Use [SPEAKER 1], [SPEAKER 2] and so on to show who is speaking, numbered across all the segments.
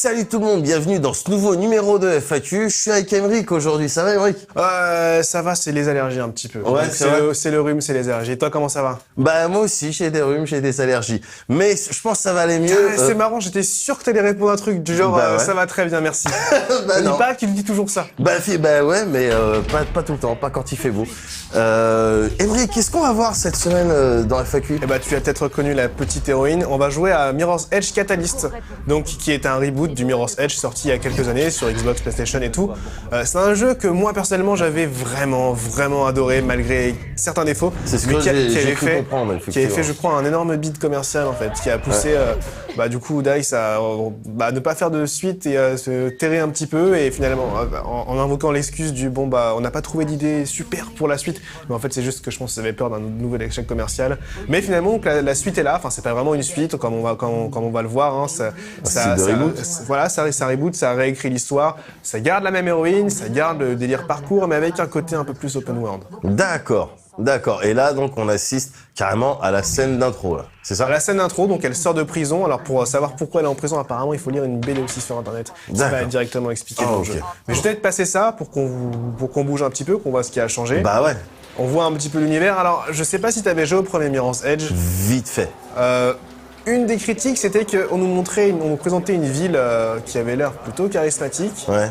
[SPEAKER 1] Salut tout le monde, bienvenue dans ce nouveau numéro de FAQ. Je suis avec Emeric aujourd'hui, ça va Emeric?
[SPEAKER 2] Ça va, c'est les allergies un petit peu.
[SPEAKER 1] Ouais,
[SPEAKER 2] c'est le rhume, c'est les allergies. Et toi, comment ça va?
[SPEAKER 1] Bah moi aussi, j'ai des rhumes, j'ai des allergies. Mais je pense que ça va aller mieux.
[SPEAKER 2] C'est marrant, j'étais sûr que t'allais répondre un truc du genre
[SPEAKER 1] Bah ouais.
[SPEAKER 2] ça va très bien, merci.
[SPEAKER 1] Bah non.
[SPEAKER 2] Dis pas que tu dis toujours ça.
[SPEAKER 1] Bah ouais, mais pas tout le temps, pas quand il fait beau. Emeric, qu'est-ce qu'on va voir cette semaine dans FAQ?
[SPEAKER 2] Eh bah tu as peut-être reconnu la petite héroïne. On va jouer à Mirror's Edge Catalyst, donc qui est un reboot du Mirror's Edge sorti il y a quelques années sur Xbox, PlayStation et tout. C'est un jeu que moi personnellement j'avais vraiment adoré malgré certains défauts.
[SPEAKER 1] C'est ce
[SPEAKER 2] mais
[SPEAKER 1] que
[SPEAKER 2] qui
[SPEAKER 1] j'ai cru
[SPEAKER 2] avait
[SPEAKER 1] comprendre,
[SPEAKER 2] fait, qui avait fait, je crois, un énorme bid commercial en fait, qui a poussé du coup DICE à ne pas faire de suite et à se terrer un petit peu et finalement en invoquant l'excuse du on n'a pas trouvé d'idée super pour la suite, mais en fait c'est juste que je pense qu'ils avaient peur d'un nouvel échec commercial. Mais finalement donc, la suite est là, enfin c'est pas vraiment une suite comme on va le voir, hein, ça reboot, ça réécrit l'histoire, ça garde la même héroïne, ça garde le délire parcours mais avec un côté un peu plus open world.
[SPEAKER 1] D'accord. Et là, donc, on assiste carrément à la scène d'intro, là. C'est ça?
[SPEAKER 2] À la scène d'intro, donc elle sort de prison. Alors pour savoir pourquoi elle est en prison, apparemment, il faut lire une BD aussi sur Internet. Ça va être directement expliqué dans le jeu. Mais je vais peut-être passer ça pour qu'on bouge un petit peu, qu'on voit ce qui a changé.
[SPEAKER 1] Bah ouais.
[SPEAKER 2] On voit un petit peu l'univers. Alors, je sais pas si t'avais joué au premier Mirror's Edge.
[SPEAKER 1] Vite fait.
[SPEAKER 2] Une des critiques, c'était qu'on nous présentait une ville qui avait l'air plutôt charismatique.
[SPEAKER 1] Ouais.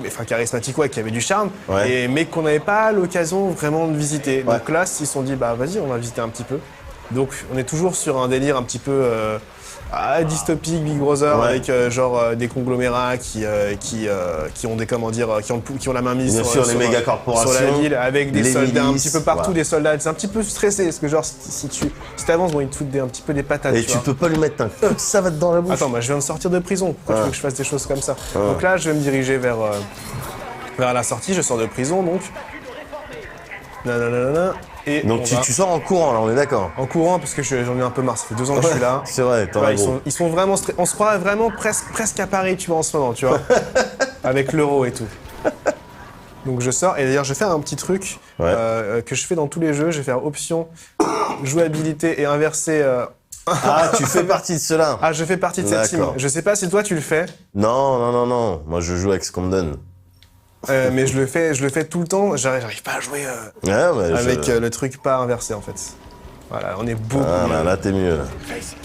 [SPEAKER 2] Enfin charismatique, ouais, qui avait du charme,
[SPEAKER 1] Ouais.
[SPEAKER 2] mais qu'on n'avait pas l'occasion vraiment de visiter.
[SPEAKER 1] Ouais.
[SPEAKER 2] Donc là, ils se sont dit, vas-y, on va visiter un petit peu. Donc on est toujours sur un délire un petit peu dystopique, Big Brother, avec des conglomérats qui ont des, qui ont la main mise
[SPEAKER 1] Bien sûr, les méga corporations,
[SPEAKER 2] sur la ville, avec des soldats
[SPEAKER 1] milices,
[SPEAKER 2] un petit peu partout,
[SPEAKER 1] voilà.
[SPEAKER 2] des soldats. C'est un petit peu stressé, parce que genre, si t'avances, ils te foutent un petit peu des patates.
[SPEAKER 1] Et tu peux pas lui mettre un coup de savate dans la bouche.
[SPEAKER 2] Attends, je viens de sortir de prison. Pourquoi tu veux que je fasse des choses comme ça? Donc là, je vais me diriger vers la sortie. Je sors de prison, donc. Et
[SPEAKER 1] donc tu sors en courant, là, on est d'accord?
[SPEAKER 2] en courant, parce que j'en ai un peu marre. Ça fait 2 ans que je suis là.
[SPEAKER 1] C'est vrai, t'en as gros.
[SPEAKER 2] Ils sont vraiment on se croit vraiment presque à Paris, tu vois, en ce moment, tu vois. Avec l'euro et tout. Donc je sors, et d'ailleurs je vais faire un petit truc que je fais dans tous les jeux. Je vais faire option, jouabilité et inverser.
[SPEAKER 1] Ah, tu fais partie de cela.
[SPEAKER 2] Ah, je fais partie de cette team. Je sais pas si toi tu le fais.
[SPEAKER 1] Non. Moi, je joue avec ce qu'on me donne.
[SPEAKER 2] Mais je le fais tout le temps. J'arrive pas à jouer avec le truc pas inversé en fait. Voilà, on est beaucoup mieux.
[SPEAKER 1] Là, t'es mieux.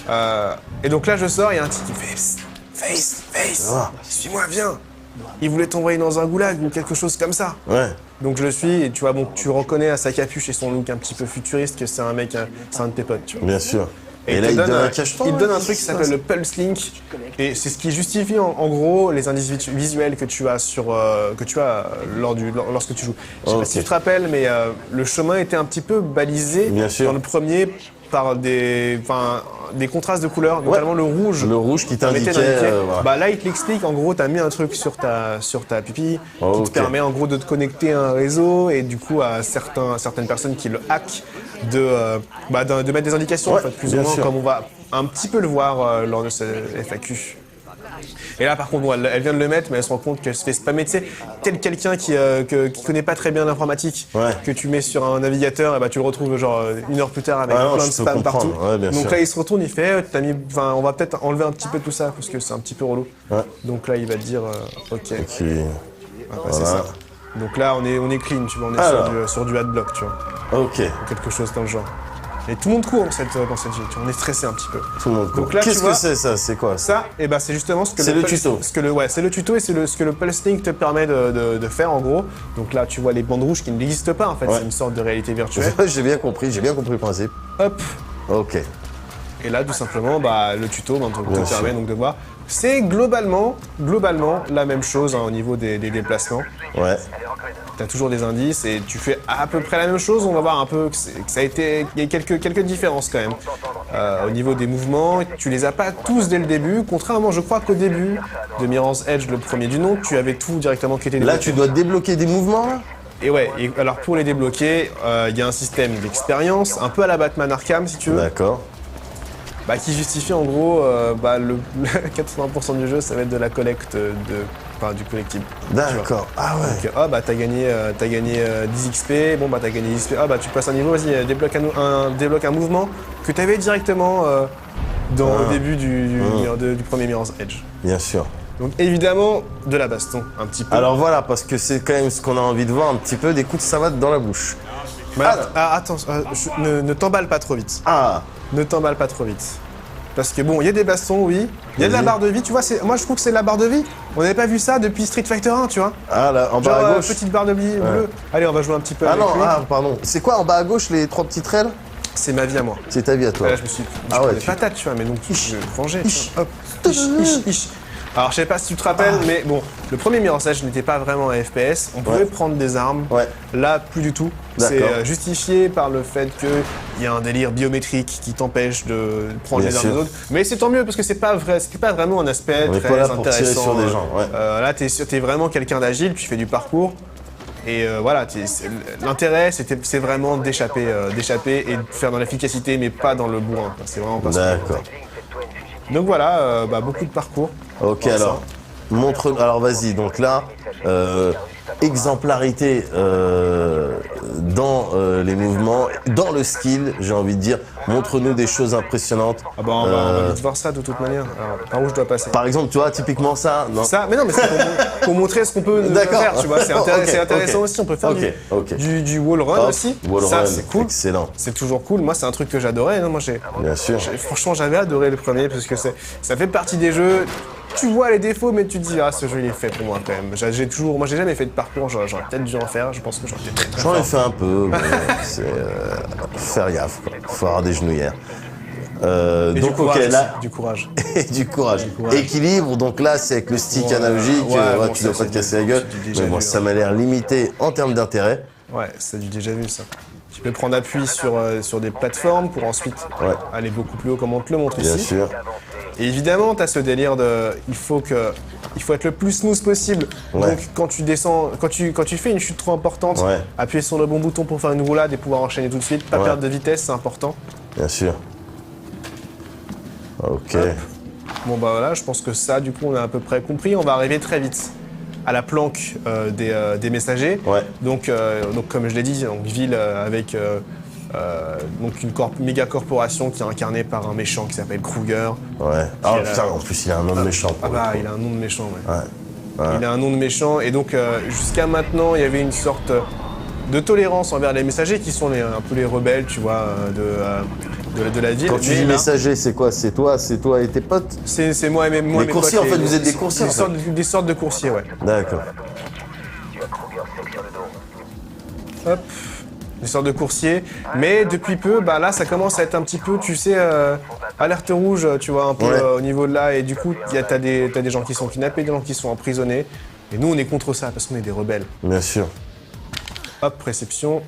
[SPEAKER 1] Là.
[SPEAKER 2] Et donc là, je sors, il y a un type qui me fait Face, suis-moi, viens. Il voulait t'envoyer dans un goulag ou quelque chose comme ça.
[SPEAKER 1] Ouais.
[SPEAKER 2] Donc je le suis, et tu vois, tu reconnais à sa capuche et son look un petit peu futuriste que c'est un mec, c'est un de tes potes, tu vois.
[SPEAKER 1] Bien sûr. Et
[SPEAKER 2] il
[SPEAKER 1] là,
[SPEAKER 2] te
[SPEAKER 1] il te
[SPEAKER 2] donne
[SPEAKER 1] donne un cacheton.
[SPEAKER 2] Il te donne un truc qui s'appelle le Pulse Link, et c'est ce qui justifie en gros les indices visuels que tu as lorsque tu joues. Je sais pas si tu te rappelles, mais le chemin était un petit peu balisé dans le premier par des contrastes de couleurs, notamment le rouge.
[SPEAKER 1] Le rouge qui t'indiquait.
[SPEAKER 2] Voilà. Là, il te l'explique. En gros, t'as mis un truc sur ta pupille qui te permet en gros de te connecter à un réseau, et du coup à certaines personnes qui le hackent de mettre des indications en fait, plus ou moins comme on va un petit peu le voir lors de ce FAQ. Et là, par contre, elle vient de le mettre, mais elle se rend compte qu'elle se fait spammer. Tu sais, tel quelqu'un qui connaît pas très bien l'informatique, que tu mets sur un navigateur, et tu le retrouves genre 1 heure plus tard avec plein de spam partout. Donc là, il se retourne, il fait, on va peut-être enlever un petit peu tout ça parce que c'est un petit peu relou. Donc là, il va te dire, ok. On va passer ça. Donc là, on est clean, tu vois, on est sur du adblock, tu vois.
[SPEAKER 1] Ok.
[SPEAKER 2] Ou quelque chose dans le genre. Et tout le monde court dans cette ville, tu vois, on est stressé un petit peu.
[SPEAKER 1] Tout le monde court.
[SPEAKER 2] Donc là,
[SPEAKER 1] qu'est-ce que c'est ça? C'est quoi
[SPEAKER 2] ça? Et c'est justement ce que
[SPEAKER 1] c'est le tuto.
[SPEAKER 2] C'est le tuto, et c'est ce que le Pulse Link te permet de faire en gros. Donc là, tu vois les bandes rouges qui n'existent pas en fait, c'est une sorte de réalité virtuelle.
[SPEAKER 1] J'ai bien compris le principe.
[SPEAKER 2] Hop.
[SPEAKER 1] Ok.
[SPEAKER 2] Et là, tout simplement, le tuto te permet donc de voir. C'est globalement la même chose au niveau des déplacements.
[SPEAKER 1] Ouais.
[SPEAKER 2] T'as toujours des indices et tu fais à peu près la même chose. On va voir un peu que ça a été, il y a quelques différences quand même. Au niveau des mouvements, tu les as pas tous dès le début. Contrairement, je crois qu'au début de Mirror's Edge, le premier du nom, tu avais tout directement qui était débloqué.
[SPEAKER 1] Là, tu dois débloquer des mouvements là?
[SPEAKER 2] Et alors pour les débloquer, il y a un système d'expérience, un peu à la Batman Arkham si tu veux.
[SPEAKER 1] D'accord.
[SPEAKER 2] Qui justifie en gros le 80% du jeu, ça va être de la collecte du collectible.
[SPEAKER 1] D'accord. Ah ouais.
[SPEAKER 2] Donc, t'as gagné 10 XP, t'as gagné 10 XP, tu passes un niveau, vas-y, débloque un mouvement que t'avais directement au début du premier Mirror's Edge.
[SPEAKER 1] Bien sûr.
[SPEAKER 2] Donc évidemment, de la baston, un petit peu.
[SPEAKER 1] Alors voilà, parce que c'est quand même ce qu'on a envie de voir, un petit peu des coups de savate dans la bouche.
[SPEAKER 2] Mais attends, ne t'emballe pas trop vite.
[SPEAKER 1] Ah,
[SPEAKER 2] Ne t'emballe pas trop vite. Parce que bon, il y a des bastons, oui. Il y a de la barre de vie, tu vois. Moi, je trouve que c'est de la barre de vie. On n'avait pas vu ça depuis Street Fighter 1, tu vois.
[SPEAKER 1] ah là, en bas
[SPEAKER 2] Genre,
[SPEAKER 1] à gauche.
[SPEAKER 2] petite barre de vie bleue. Allez, on va jouer un petit peu avec lui.
[SPEAKER 1] Pardon. C'est quoi en bas à gauche, les 3 petites raies là?
[SPEAKER 2] C'est ma vie à moi.
[SPEAKER 1] C'est ta vie à toi.
[SPEAKER 2] Là, je me suis
[SPEAKER 1] Ah ouais,
[SPEAKER 2] des patates, tu vois, mais donc je vais venger. Hop. Ish. Alors, je sais pas si tu te rappelles, mais bon, le premier Mirror's Edge n'était pas vraiment un FPS. On pouvait prendre des armes.
[SPEAKER 1] Ouais.
[SPEAKER 2] Là, plus du tout. C'est
[SPEAKER 1] D'accord.
[SPEAKER 2] justifié par le fait qu'il y a un délire biométrique qui t'empêche de prendre
[SPEAKER 1] Bien
[SPEAKER 2] les armes
[SPEAKER 1] sûr.
[SPEAKER 2] des autres. Mais c'est tant mieux parce que c'était pas vraiment un aspect
[SPEAKER 1] On est
[SPEAKER 2] très
[SPEAKER 1] pas là pour
[SPEAKER 2] intéressant.
[SPEAKER 1] tirer sur des gens, ouais.
[SPEAKER 2] Là, t'es vraiment quelqu'un d'agile, tu fais du parcours. Et voilà, l'intérêt, c'est vraiment d'échapper et de faire dans l'efficacité, mais pas dans le bourrin. C'est vraiment pas ça.
[SPEAKER 1] D'accord.
[SPEAKER 2] Donc voilà, beaucoup de parcours.
[SPEAKER 1] Ok,
[SPEAKER 2] Comme
[SPEAKER 1] alors, montre. Alors vas-y, donc là, exemplarité dans les mouvements, dans le skill, j'ai envie de dire. Montre-nous des choses impressionnantes.
[SPEAKER 2] Ah bah on va vite voir ça de toute manière. Alors, par où je dois passer?
[SPEAKER 1] Par exemple, tu vois, typiquement ça, non?
[SPEAKER 2] Ça, mais non, mais c'est pour montrer ce qu'on peut
[SPEAKER 1] D'accord.
[SPEAKER 2] faire, tu vois. C'est intéressant
[SPEAKER 1] ok.
[SPEAKER 2] aussi. On peut faire
[SPEAKER 1] Ok.
[SPEAKER 2] du wall run
[SPEAKER 1] Hop,
[SPEAKER 2] aussi.
[SPEAKER 1] wall
[SPEAKER 2] Ça,
[SPEAKER 1] run,
[SPEAKER 2] c'est cool.
[SPEAKER 1] excellent.
[SPEAKER 2] C'est toujours cool. Moi, c'est un truc que j'adorais. Hein. Moi,
[SPEAKER 1] Bien sûr.
[SPEAKER 2] franchement, j'avais adoré le premier parce que ça fait partie des jeux. Tu vois les défauts, mais tu te dis, ah, ce jeu, il est fait pour moi quand même. Moi, j'ai jamais fait de parcours. J'aurais peut-être dû en faire. Je pense que j'aurais été très
[SPEAKER 1] J'en ai
[SPEAKER 2] fort.
[SPEAKER 1] fait un peu, mais c'est faire gaffe, quoi. Faut avoir des genouillères.
[SPEAKER 2] Et
[SPEAKER 1] donc
[SPEAKER 2] du courage
[SPEAKER 1] ok,
[SPEAKER 2] aussi,
[SPEAKER 1] là,
[SPEAKER 2] du courage.
[SPEAKER 1] et du courage. Équilibre, donc là c'est avec le stick analogique,
[SPEAKER 2] bon,
[SPEAKER 1] tu
[SPEAKER 2] ça,
[SPEAKER 1] dois pas
[SPEAKER 2] c'est
[SPEAKER 1] te casser la gueule.
[SPEAKER 2] du déjà
[SPEAKER 1] Mais bon,
[SPEAKER 2] vu,
[SPEAKER 1] ça
[SPEAKER 2] hein.
[SPEAKER 1] m'a l'air limité en termes d'intérêt.
[SPEAKER 2] Ouais, c'est du déjà vu ça. Tu peux prendre appui sur des plateformes pour ensuite aller beaucoup plus haut comme on te le montre
[SPEAKER 1] Bien
[SPEAKER 2] ici.
[SPEAKER 1] sûr.
[SPEAKER 2] Et évidemment, tu as ce délire de il faut être le plus smooth possible.
[SPEAKER 1] Ouais.
[SPEAKER 2] Donc quand tu descends, quand tu fais une chute trop importante,
[SPEAKER 1] Ouais.
[SPEAKER 2] appuyer sur le bon bouton pour faire une roulade et pouvoir enchaîner tout de suite, pas
[SPEAKER 1] Ouais.
[SPEAKER 2] perdre de vitesse, c'est important.
[SPEAKER 1] Bien sûr. Ok.
[SPEAKER 2] Bon bah voilà, je pense que ça du coup on a à peu près compris. On va arriver très vite à la planque des messagers.
[SPEAKER 1] Ouais.
[SPEAKER 2] Donc comme je l'ai dit, donc ville avec donc une méga corporation qui est incarnée par un méchant qui s'appelle Kruger.
[SPEAKER 1] Ouais. Ah
[SPEAKER 2] Qui est
[SPEAKER 1] putain,
[SPEAKER 2] là.
[SPEAKER 1] en plus il a un nom de méchant.
[SPEAKER 2] Ah
[SPEAKER 1] pour le
[SPEAKER 2] bah
[SPEAKER 1] coup.
[SPEAKER 2] il a un nom de méchant, ouais.
[SPEAKER 1] Ouais.
[SPEAKER 2] Il a un nom de méchant et donc jusqu'à maintenant il y avait une sorte de tolérance envers les messagers qui sont un peu les rebelles, tu vois, de la ville.
[SPEAKER 1] Quand tu
[SPEAKER 2] Mais
[SPEAKER 1] dis
[SPEAKER 2] là,
[SPEAKER 1] messager, c'est quoi? C'est toi et tes potes?
[SPEAKER 2] c'est moi et mes
[SPEAKER 1] Les coursiers,
[SPEAKER 2] potes,
[SPEAKER 1] en fait, vous êtes des coursiers, en fait.
[SPEAKER 2] Des sortes de coursiers, ouais.
[SPEAKER 1] D'accord.
[SPEAKER 2] Hop. Des sortes de coursiers. Mais depuis peu, bah là, ça commence à être un petit peu, tu sais, alerte rouge, tu vois, un peu
[SPEAKER 1] Ouais.
[SPEAKER 2] au niveau de là. Et du coup, t'as des gens qui sont kidnappés, des gens qui sont emprisonnés. Et nous, on est contre ça parce qu'on est des rebelles.
[SPEAKER 1] Bien sûr.
[SPEAKER 2] Hop, réception.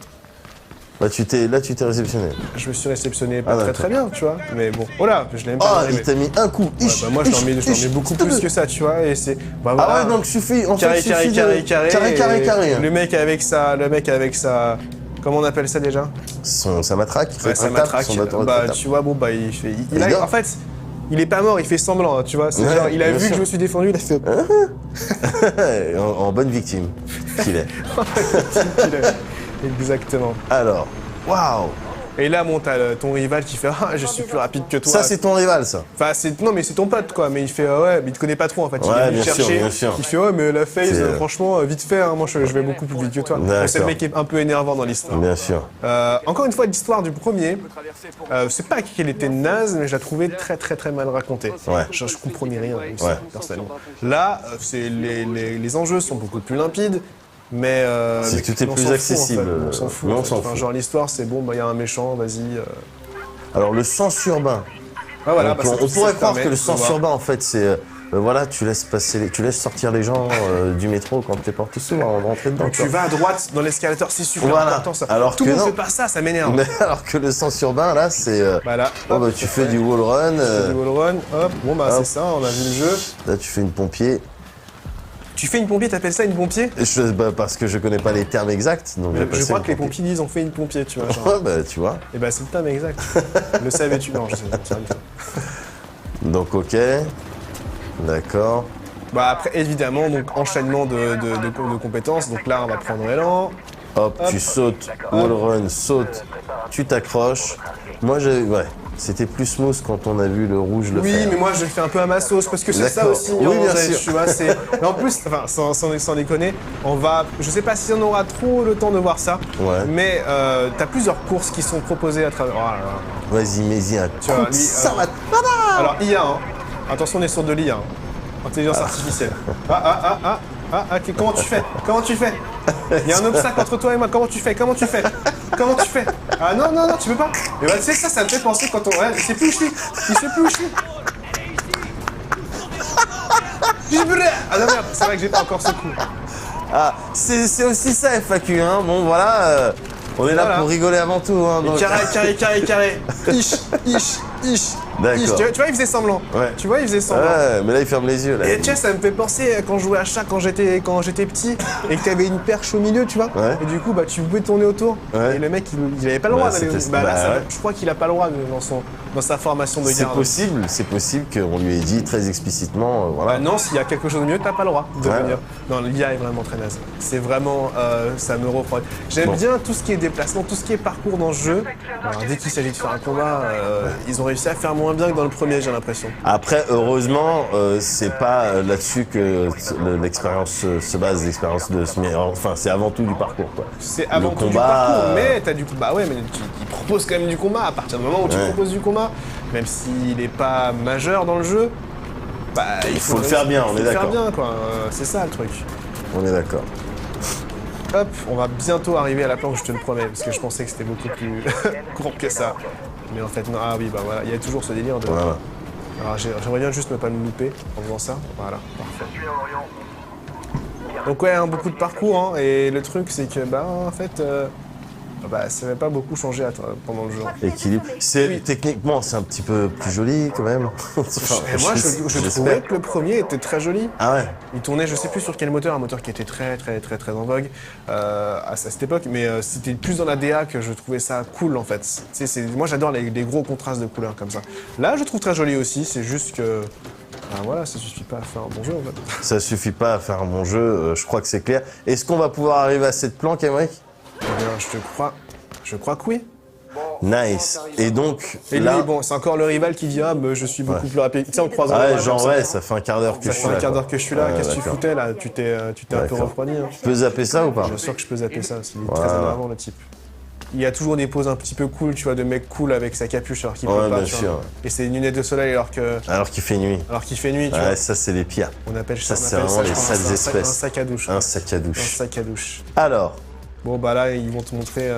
[SPEAKER 1] Là tu t'es réceptionné.
[SPEAKER 2] Je me suis réceptionné pas
[SPEAKER 1] Ah,
[SPEAKER 2] très
[SPEAKER 1] d'accord.
[SPEAKER 2] très bien, tu vois. Mais bon, voilà, je l'aime pas.
[SPEAKER 1] Ah,
[SPEAKER 2] arriver.
[SPEAKER 1] il t'a mis un coup.
[SPEAKER 2] Ouais, bah, moi, je t'en mets beaucoup plus que ça, tu vois. Et c'est. Bah, voilà.
[SPEAKER 1] Ah ouais, donc suffit. En
[SPEAKER 2] Carré,
[SPEAKER 1] fait,
[SPEAKER 2] carré,
[SPEAKER 1] suffit
[SPEAKER 2] carré,
[SPEAKER 1] de...
[SPEAKER 2] carré.
[SPEAKER 1] carré.
[SPEAKER 2] Le mec avec sa. Comment on appelle ça déjà?
[SPEAKER 1] Sa matraque.
[SPEAKER 2] Ouais, sa matraque. Bah, tu vois, bon, bah, il fait. En fait, il est pas mort, il fait semblant, tu vois. C'est
[SPEAKER 1] Ouais,
[SPEAKER 2] genre, il a
[SPEAKER 1] bien
[SPEAKER 2] vu
[SPEAKER 1] sûr.
[SPEAKER 2] que je me suis défendu, il a fait.
[SPEAKER 1] en bonne victime qu'il est.
[SPEAKER 2] Exactement.
[SPEAKER 1] Alors, waouh.
[SPEAKER 2] Et là, bon, t'as ton rival qui fait ah, je suis plus rapide que toi.
[SPEAKER 1] Ça, c'est ton rival, ça.
[SPEAKER 2] Enfin, non, mais c'est ton pote, quoi. Mais il fait ouais, mais il te connaît pas trop, en fait. Il
[SPEAKER 1] Ouais,
[SPEAKER 2] est venu
[SPEAKER 1] bien sûr,
[SPEAKER 2] chercher.
[SPEAKER 1] bien sûr.
[SPEAKER 2] Il fait ouais, mais la phase,
[SPEAKER 1] C'est,
[SPEAKER 2] franchement, vite fait. Hein, moi, je vais beaucoup plus vite que toi.
[SPEAKER 1] D'accord.
[SPEAKER 2] C'est le mec qui est un peu énervant dans l'histoire.
[SPEAKER 1] Bien sûr.
[SPEAKER 2] Encore une fois, l'histoire du premier, c'est pas qu'elle était naze, mais je la trouvais très très très mal racontée.
[SPEAKER 1] Ouais.
[SPEAKER 2] Je comprenais rien, aussi,
[SPEAKER 1] Ouais.
[SPEAKER 2] personnellement. Là, les enjeux sont beaucoup plus limpides. Mais
[SPEAKER 1] tout est
[SPEAKER 2] on
[SPEAKER 1] plus
[SPEAKER 2] s'en fout,
[SPEAKER 1] accessible.
[SPEAKER 2] en fait. On s'en fout.
[SPEAKER 1] Mais on
[SPEAKER 2] en fait.
[SPEAKER 1] s'en
[SPEAKER 2] Enfin,
[SPEAKER 1] fout.
[SPEAKER 2] genre l'histoire, c'est bon, bah il y a un méchant, vas-y.
[SPEAKER 1] Alors, le sens urbain.
[SPEAKER 2] Ah, voilà,
[SPEAKER 1] on
[SPEAKER 2] bah, ça,
[SPEAKER 1] on pourrait
[SPEAKER 2] ça
[SPEAKER 1] croire
[SPEAKER 2] permet
[SPEAKER 1] que le
[SPEAKER 2] de
[SPEAKER 1] sens
[SPEAKER 2] voir.
[SPEAKER 1] urbain, en fait, c'est... voilà, tu laisses sortir les gens du métro quand tes portes s'ouvrent avant de rentrer dedans.
[SPEAKER 2] Donc, tu vas à droite dans l'escalator, c'est super
[SPEAKER 1] Voilà.
[SPEAKER 2] important ça.
[SPEAKER 1] Alors
[SPEAKER 2] Tout
[SPEAKER 1] que
[SPEAKER 2] le monde
[SPEAKER 1] non.
[SPEAKER 2] fait pas ça, ça m'énerve.
[SPEAKER 1] Mais alors que le sens urbain, là, c'est...
[SPEAKER 2] Voilà.
[SPEAKER 1] oh, bah, tu fais du wall run.
[SPEAKER 2] Du wall run, hop, bon bah
[SPEAKER 1] hop.
[SPEAKER 2] c'est ça, on a vu le jeu.
[SPEAKER 1] Là, tu fais une pompier.
[SPEAKER 2] Tu fais une pompier, t'appelles ça une pompier?
[SPEAKER 1] Parce que je connais pas les termes exacts. Donc
[SPEAKER 2] Je
[SPEAKER 1] j'appelle ça
[SPEAKER 2] crois
[SPEAKER 1] une
[SPEAKER 2] que les
[SPEAKER 1] pompier.
[SPEAKER 2] pompiers disent on fait une pompier, tu vois. Genre.
[SPEAKER 1] Ouais, bah, tu vois.
[SPEAKER 2] Et bah c'est le terme exact. Le savais-tu? Non, je sais pas. ça.
[SPEAKER 1] Donc, ok. D'accord.
[SPEAKER 2] Bah après évidemment donc enchaînement de compétences. Donc là on va prendre élan.
[SPEAKER 1] Hop, tu sautes, wall run, saute, tu t'accroches. Moi, ouais. C'était plus smooth quand on a vu le rouge le faire.
[SPEAKER 2] Oui, mais moi je le fais un peu à ma sauce parce que c'est ça
[SPEAKER 1] D'accord.
[SPEAKER 2] aussi.
[SPEAKER 1] Oui,
[SPEAKER 2] en
[SPEAKER 1] bien
[SPEAKER 2] fait,
[SPEAKER 1] sûr.
[SPEAKER 2] Tu vois, mais en plus, enfin, sans déconner, je sais pas si on aura trop le temps de voir ça,
[SPEAKER 1] Ouais.
[SPEAKER 2] mais t'as plusieurs courses qui sont proposées à travers. Oh là là.
[SPEAKER 1] Vas-y, mets-y un
[SPEAKER 2] Tu vois,
[SPEAKER 1] coup de savate.
[SPEAKER 2] Alors IA, hein. Attention, on est sur de l'IA. Hein. Intelligence artificielle. Comment tu fais? Comment tu fais? Il y a un obstacle entre toi et moi. Comment tu fais? Comment tu fais? Comment tu fais? Ah non, tu peux pas. Et bah tu sais ça me fait penser quand on. Ouais, il sait plus où je suis. Il sait plus où je suis. Ah non merde, c'est vrai que j'ai pas encore ce coup.
[SPEAKER 1] Ah, c'est aussi ça FAQ, hein. Bon, voilà, on est là
[SPEAKER 2] Voilà.
[SPEAKER 1] pour rigoler avant tout, hein. Donc...
[SPEAKER 2] Carré. Ish.
[SPEAKER 1] D'accord.
[SPEAKER 2] Tu vois, il faisait semblant.
[SPEAKER 1] Ouais.
[SPEAKER 2] Tu vois, il faisait semblant.
[SPEAKER 1] Ouais, mais là, il ferme les yeux, là.
[SPEAKER 2] Et tu sais, ça me fait penser quand je jouais à chat quand j'étais petit et que t'avais une perche au milieu, tu vois.
[SPEAKER 1] Ouais.
[SPEAKER 2] Et du coup, bah tu pouvais tourner autour.
[SPEAKER 1] Ouais.
[SPEAKER 2] Et le mec, il avait pas le droit
[SPEAKER 1] Bah,
[SPEAKER 2] d'aller.
[SPEAKER 1] c'était-
[SPEAKER 2] Bah, là,
[SPEAKER 1] bah, ouais.
[SPEAKER 2] je crois qu'il a pas le droit dans sa formation de garde.
[SPEAKER 1] C'est possible qu'on lui ait dit très explicitement, voilà.
[SPEAKER 2] Bah non, s'il y a quelque chose de mieux, t'as pas le droit de
[SPEAKER 1] Ouais.
[SPEAKER 2] venir. Non, l'IA est vraiment très naze. C'est vraiment, ça me refroidit. J'aime
[SPEAKER 1] Bon.
[SPEAKER 2] bien tout ce qui est déplacement, tout ce qui est parcours dans le jeu. Alors, dès qu'il s'agit de faire un combat, ils ont réussi à faire moins bien que dans le premier, j'ai l'impression.
[SPEAKER 1] Après, heureusement, c'est pas là-dessus que l'expérience se base, l'expérience de ce enfin, c'est avant tout du parcours, quoi.
[SPEAKER 2] C'est avant
[SPEAKER 1] Le
[SPEAKER 2] tout du
[SPEAKER 1] combat,
[SPEAKER 2] parcours, mais t'as du coup, bah ouais, mais ils proposent quand même du combat à partir du moment où tu
[SPEAKER 1] Ouais.
[SPEAKER 2] proposes du combat, même s'il est pas majeur dans le jeu. Bah,
[SPEAKER 1] Il faut le faire bien, on est
[SPEAKER 2] Il faut le faire
[SPEAKER 1] d'accord.
[SPEAKER 2] bien, quoi. C'est ça le truc.
[SPEAKER 1] On est d'accord.
[SPEAKER 2] Hop, on va bientôt arriver à la planche, je te le promets, parce que je pensais que c'était beaucoup plus court que ça. Mais en fait, non. Ah oui, bah voilà, il y a toujours ce délire de.
[SPEAKER 1] Voilà.
[SPEAKER 2] Alors j'aimerais bien juste ne pas me louper en faisant ça. Voilà, parfait. Donc ouais, hein, beaucoup de parcours, hein, et le truc c'est que, bah en fait, ça n'avait pas beaucoup changé pendant le jeu.
[SPEAKER 1] Équilibre. Techniquement, c'est un petit peu plus joli, quand même. Enfin,
[SPEAKER 2] Et moi, je
[SPEAKER 1] j'espère.
[SPEAKER 2] trouvais que le premier était très joli.
[SPEAKER 1] Ah ouais.
[SPEAKER 2] Il tournait, je sais plus sur quel moteur, un moteur qui était très en vogue à cette époque, mais c'était plus dans la DA que je trouvais ça cool en fait. Tu sais, moi j'adore les gros contrastes de couleurs comme ça. Là, je trouve très joli aussi, c'est juste que. Ben voilà, ça suffit pas à faire un bon jeu en fait.
[SPEAKER 1] Ça suffit pas à faire un bon jeu, je crois que c'est clair. Est-ce qu'on va pouvoir arriver à cette planque, Emmerich?
[SPEAKER 2] Eh bien, je crois que oui.
[SPEAKER 1] Nice. Et donc,
[SPEAKER 2] Et lui,
[SPEAKER 1] là...
[SPEAKER 2] bon, c'est encore le rival qui dit ah, bah, je suis beaucoup plus rapide. Tu sais, en croisant
[SPEAKER 1] Ah
[SPEAKER 2] les
[SPEAKER 1] ouais,
[SPEAKER 2] bras
[SPEAKER 1] genre
[SPEAKER 2] comme ça.
[SPEAKER 1] ouais, ça fait un quart d'heure que
[SPEAKER 2] Ça
[SPEAKER 1] je
[SPEAKER 2] fait
[SPEAKER 1] suis
[SPEAKER 2] un
[SPEAKER 1] là.
[SPEAKER 2] quart
[SPEAKER 1] quoi.
[SPEAKER 2] d'heure que je suis là,
[SPEAKER 1] Ouais,
[SPEAKER 2] qu'est-ce que tu
[SPEAKER 1] d'accord.
[SPEAKER 2] foutais là? Tu t'es un peu
[SPEAKER 1] D'accord.
[SPEAKER 2] refroidi. Hein.
[SPEAKER 1] Tu peux zapper ça ou pas?
[SPEAKER 2] Bien sûr que je peux zapper ça, il est
[SPEAKER 1] Voilà.
[SPEAKER 2] très énervant le type. Il y a toujours des poses un petit peu cool, tu vois, de mecs cool avec sa capuche alors qu'il
[SPEAKER 1] Ouais,
[SPEAKER 2] peut pas.
[SPEAKER 1] bien
[SPEAKER 2] tu
[SPEAKER 1] sûr.
[SPEAKER 2] vois. Et c'est une lunette de soleil alors
[SPEAKER 1] Alors qu'il fait nuit.
[SPEAKER 2] qu'il fait nuit, tu vois.
[SPEAKER 1] Ouais, ça c'est les pires.
[SPEAKER 2] On appelle
[SPEAKER 1] Ça,
[SPEAKER 2] on
[SPEAKER 1] c'est
[SPEAKER 2] appelle
[SPEAKER 1] vraiment
[SPEAKER 2] je
[SPEAKER 1] les
[SPEAKER 2] crois,
[SPEAKER 1] sales
[SPEAKER 2] un
[SPEAKER 1] espèces.
[SPEAKER 2] sac à douche.
[SPEAKER 1] Un sac à
[SPEAKER 2] Un
[SPEAKER 1] douche.
[SPEAKER 2] sac à douche.
[SPEAKER 1] Alors,
[SPEAKER 2] Bon bah là ils vont te montrer.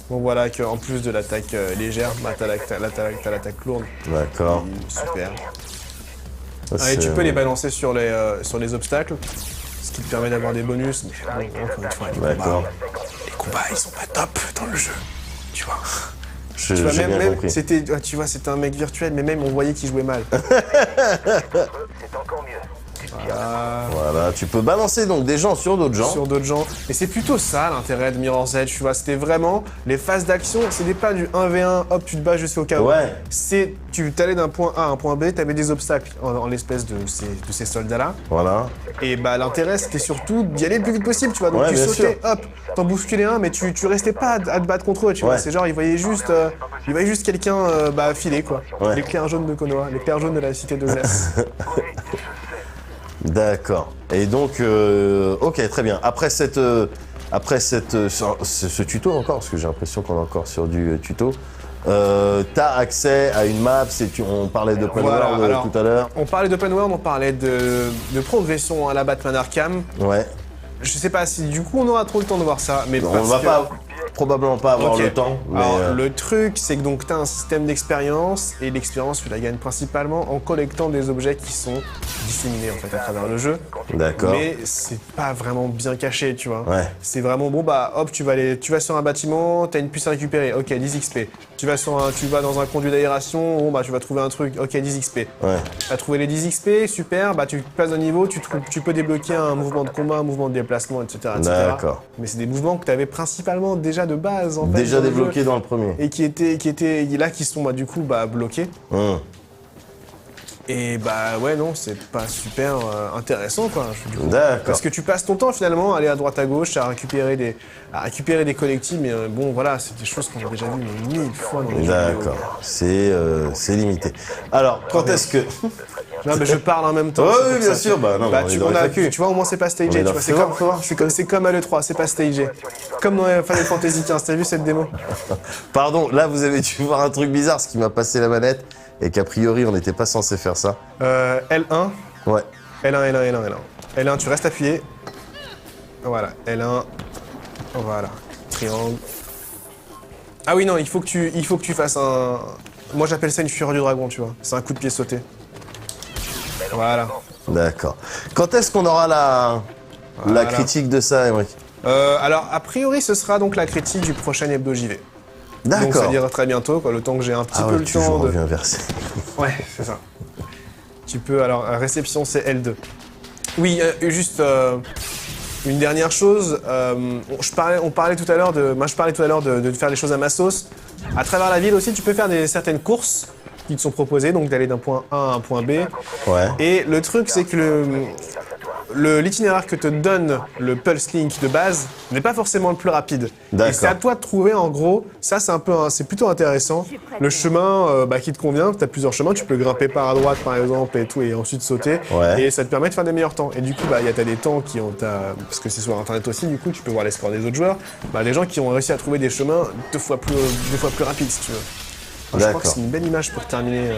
[SPEAKER 2] Bon voilà qu'en plus de l'attaque légère, bah, t'as l'attaque lourde.
[SPEAKER 1] d'accord.
[SPEAKER 2] Super.
[SPEAKER 1] Ça,
[SPEAKER 2] Allez, tu
[SPEAKER 1] c'est-
[SPEAKER 2] peux les balancer sur les obstacles, ce qui te permet d'avoir des bonus. Mais bon, encore une fois,
[SPEAKER 1] D'accord.
[SPEAKER 2] les combats ils sont pas top dans le jeu. Tu vois.
[SPEAKER 1] J'ai
[SPEAKER 2] Tu vois,
[SPEAKER 1] bien
[SPEAKER 2] même
[SPEAKER 1] compris.
[SPEAKER 2] c'était un mec virtuel, mais même on voyait qu'il jouait mal.
[SPEAKER 1] Voilà, tu peux balancer donc des gens sur d'autres gens.
[SPEAKER 2] Sur d'autres gens. Et c'est plutôt ça l'intérêt de Mirror's Edge, tu vois. C'était vraiment les phases d'action, c'était pas du 1v1, hop, tu te bats jusqu'au KO.
[SPEAKER 1] Ouais.
[SPEAKER 2] C'est, tu t'allais d'un point A à un point B, t'avais des obstacles en l'espèce de ces soldats-là.
[SPEAKER 1] Voilà.
[SPEAKER 2] Et bah l'intérêt c'était surtout d'y aller le plus vite possible, tu vois. Donc
[SPEAKER 1] Ouais,
[SPEAKER 2] tu
[SPEAKER 1] bien
[SPEAKER 2] sautais, hop, t'en bousculais un, mais tu restais pas à te battre contre eux, tu vois.
[SPEAKER 1] Ouais.
[SPEAKER 2] C'est genre, ils voyaient juste quelqu'un filer, quoi.
[SPEAKER 1] Ouais.
[SPEAKER 2] L'éclair jaune de Konoha, l'éclair jaune de la cité de glace.
[SPEAKER 1] D'accord. Et donc, ok, très bien. Après ce tuto encore, parce que j'ai l'impression qu'on est encore sur du tuto, t'as accès à une map, on parlait d'open
[SPEAKER 2] Voilà,
[SPEAKER 1] world
[SPEAKER 2] alors,
[SPEAKER 1] tout à l'heure.
[SPEAKER 2] On parlait d'open world, on parlait de progression à la Batman Arkham.
[SPEAKER 1] Ouais.
[SPEAKER 2] Je sais pas si du coup on aura trop le temps de voir ça, mais
[SPEAKER 1] On
[SPEAKER 2] parce
[SPEAKER 1] va
[SPEAKER 2] que-
[SPEAKER 1] probablement pas avoir
[SPEAKER 2] Ok.
[SPEAKER 1] le temps, mais
[SPEAKER 2] Alors, le truc, c'est que donc t'as un système d'expérience, et l'expérience, tu la gagnes principalement en collectant des objets qui sont disséminés en fait à travers le jeu.
[SPEAKER 1] d'accord.
[SPEAKER 2] Mais c'est pas vraiment bien caché, tu vois.
[SPEAKER 1] Ouais.
[SPEAKER 2] C'est vraiment bon, bah hop, tu vas sur un bâtiment, t'as une puce à récupérer, ok, 10 XP. Tu vas dans un conduit d'aération, bon bah tu vas trouver un truc, ok, 10 XP.
[SPEAKER 1] Ouais.
[SPEAKER 2] T'as trouvé les 10 XP, super, bah tu passes d'un niveau, tu peux débloquer un mouvement de combat, un mouvement de déplacement, etc.
[SPEAKER 1] D'accord.
[SPEAKER 2] Mais c'est des mouvements que t'avais principalement déjà de base en fait.
[SPEAKER 1] Déjà
[SPEAKER 2] dans le
[SPEAKER 1] débloqué
[SPEAKER 2] jeu,
[SPEAKER 1] dans le premier.
[SPEAKER 2] et qui étaient là, qui sont du coup bloqués. Et bah ouais, non, c'est pas super intéressant, quoi.
[SPEAKER 1] D'accord.
[SPEAKER 2] Parce que tu passes ton temps finalement à aller à droite à gauche, à récupérer des collectibles, mais bon voilà, c'est des choses qu'on a déjà vues mais 1000 fois dans les jeux vidéo.
[SPEAKER 1] D'accord, c'est limité. Alors, quand est-ce que...
[SPEAKER 2] Non mais je parle en même temps.
[SPEAKER 1] Oh,
[SPEAKER 2] c'est
[SPEAKER 1] oui,
[SPEAKER 2] pour
[SPEAKER 1] bien
[SPEAKER 2] ça.
[SPEAKER 1] sûr, bah non,
[SPEAKER 2] Bah,
[SPEAKER 1] on est
[SPEAKER 2] tu,
[SPEAKER 1] dans
[SPEAKER 2] on
[SPEAKER 1] les
[SPEAKER 2] a,
[SPEAKER 1] FAQ.
[SPEAKER 2] tu vois, au moins c'est pas stagé, tu vois, c'est comme à l'E3, c'est pas stagé. Comme dans Final Fantasy XV, t'as vu cette démo?
[SPEAKER 1] Pardon, là vous avez dû voir un truc bizarre, ce qui m'a passé la manette, et qu'a priori on n'était pas censé faire ça.
[SPEAKER 2] L1.
[SPEAKER 1] Ouais.
[SPEAKER 2] L1, L1, tu restes appuyé. Voilà, L1. Voilà. Triangle. Ah oui, non, il faut que tu fasses un... Moi j'appelle ça une fureur du dragon, tu vois. C'est un coup de pied sauté. Voilà.
[SPEAKER 1] D'accord. Quand est-ce qu'on aura la critique de ça, Émeric?
[SPEAKER 2] Alors, a priori, ce sera donc la critique du prochain Hebdo JV.
[SPEAKER 1] D'accord.
[SPEAKER 2] Donc ça dira très bientôt, quoi, le temps que j'ai un petit peu le temps de...
[SPEAKER 1] inversé.
[SPEAKER 2] Ouais, c'est ça. Tu peux, alors, réception, c'est L2. Oui, juste une dernière chose. On parlait tout à l'heure de... Moi, je parlais tout à l'heure de faire les choses à ma sauce. À travers la ville aussi, tu peux faire certaines courses qui te sont proposées, donc d'aller d'un point A à un point B.
[SPEAKER 1] Ouais.
[SPEAKER 2] Et le truc, c'est que l'itinéraire que te donne le Pulse Link de base n'est pas forcément le plus rapide.
[SPEAKER 1] D'accord.
[SPEAKER 2] Et c'est à toi de trouver, en gros, ça c'est plutôt intéressant, le chemin qui te convient. Tu as plusieurs chemins, tu peux grimper par à droite par exemple et tout, et ensuite sauter.
[SPEAKER 1] Ouais.
[SPEAKER 2] Et ça te permet de faire des meilleurs temps. Et du coup, t'as des temps qui ont... Parce que c'est sur internet aussi, du coup, tu peux voir les scores des autres joueurs. Des gens qui ont réussi à trouver des chemins deux fois plus rapides, si tu veux. Je crois que c'est une belle image pour terminer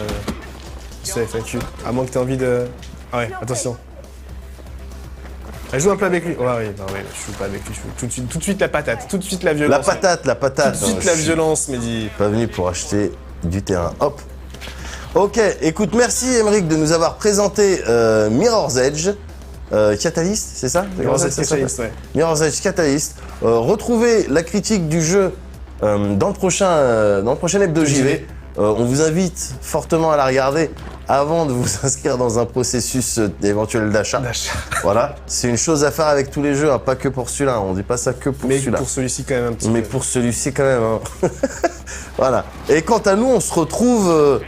[SPEAKER 2] ce FAQ. À moins que tu aies envie de... Ah ouais, attention. Elle joue un peu avec lui. Ouais, je joue pas avec lui. Tout de suite la patate, tout de suite la violence.
[SPEAKER 1] La patate.
[SPEAKER 2] Tout de suite la violence, Mehdi.
[SPEAKER 1] Pas venu pour acheter du terrain. Hop. Ok, écoute, merci Émeric de nous avoir présenté Mirror's Edge. Catalyst, c'est ça?
[SPEAKER 2] Mirror's Edge Catalyst, ouais.
[SPEAKER 1] Mirror's Edge Catalyst. Retrouvez la critique du jeu dans le prochain Hebdo JV. On vous invite fortement à la regarder avant de vous inscrire dans un processus éventuel d'achat. Voilà, c'est une chose à faire avec tous les jeux, hein, pas que pour celui-là. On dit pas ça que pour celui-là.
[SPEAKER 2] Mais pour celui-ci quand même un petit peu.
[SPEAKER 1] Mais pour celui-ci quand même. Hein. Voilà. Et quant à nous, on se retrouve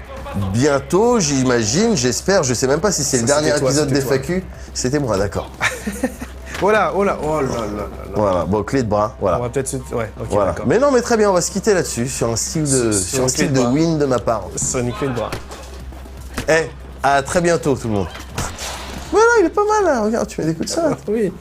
[SPEAKER 1] bientôt, j'imagine, j'espère. Je sais même pas si c'est le dernier épisode des FAQ. C'était moi, d'accord.
[SPEAKER 2] Oh là là.
[SPEAKER 1] Voilà, bon, clé de bras, voilà.
[SPEAKER 2] On va peut-être... Ouais, ok,
[SPEAKER 1] voilà.
[SPEAKER 2] d'accord.
[SPEAKER 1] Mais non, mais très bien, on va se quitter là-dessus, sur un style de win de ma part.
[SPEAKER 2] Sur une clé de bras.
[SPEAKER 1] À très bientôt tout le monde. Voilà, il est pas mal, là. Regarde, tu mets des coups de ça.
[SPEAKER 2] Oui.